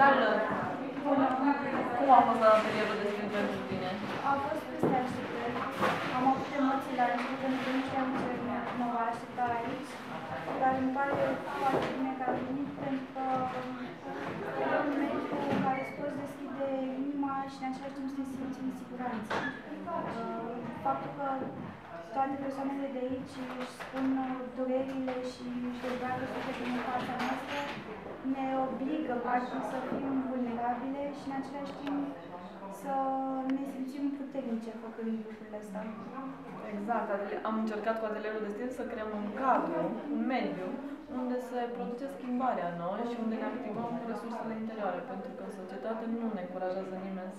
Salut! Cum a fost la atelierul de stil pentru tine? A fost peste așteptări. Am avut emoții la început pentru că nu știam ce mă va aștepta aici. Dar îmi pare foarte bine că am venit pentru că e un mediu care îți poți deschide inima și în același timp să te simți în siguranță. Faptul că toate persoanele de aici își spun durerile și își dezbracă sufletul în fața noastră, ne obligă, practic, să fim vulnerabile și în același timp să ne simțim puternice făcând lucrurile astea. Exact. Am încercat cu atelierul de stil să creăm un cadru, un mediu, unde se produce schimbarea în noi și unde ne activăm resursele interioare, pentru că în societate nu ne încurajează nimeni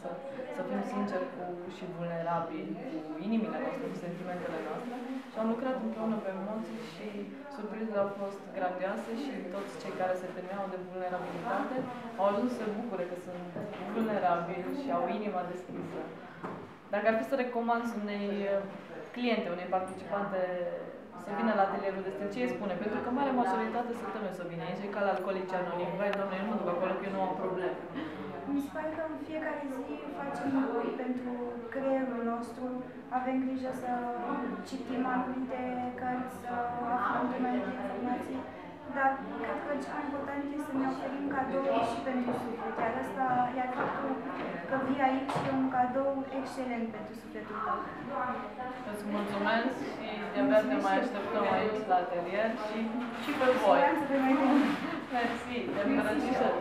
să fim sinceri și vulnerabili cu inimile noastre, cu sentimentele noastre. Și am lucrat împreună pe emoții și surprizele au fost grandioase și toți cei care se temeau de vulnerabilitate au ajuns să se bucure că sunt vulnerabili și au inima deschisă. Dacă ar fi să recomand unei cliente, unei participante să vină la atelierul de stil, ce îi spune? Pentru că mare majoritate se teme să vină aici, e ca la Alcoolici Anonimi. Vai, Doamne, eu nu mă duc acolo, că eu nu am probleme. Mi se pare că în fiecare zi facem lucruri pentru creierul nostru, avem grijă să citim anumite cărți, să aflăm mai multe informații, dar cred că cel mai important este să ne oferim cadouri și pentru suflet, iar faptul că vii aici e un cadou excelent pentru sufletul tău. Îți mulțumesc și de-abia te mai așteptăm aici la atelier și pe voi. Mersi, Mersi, te îmbrățișez.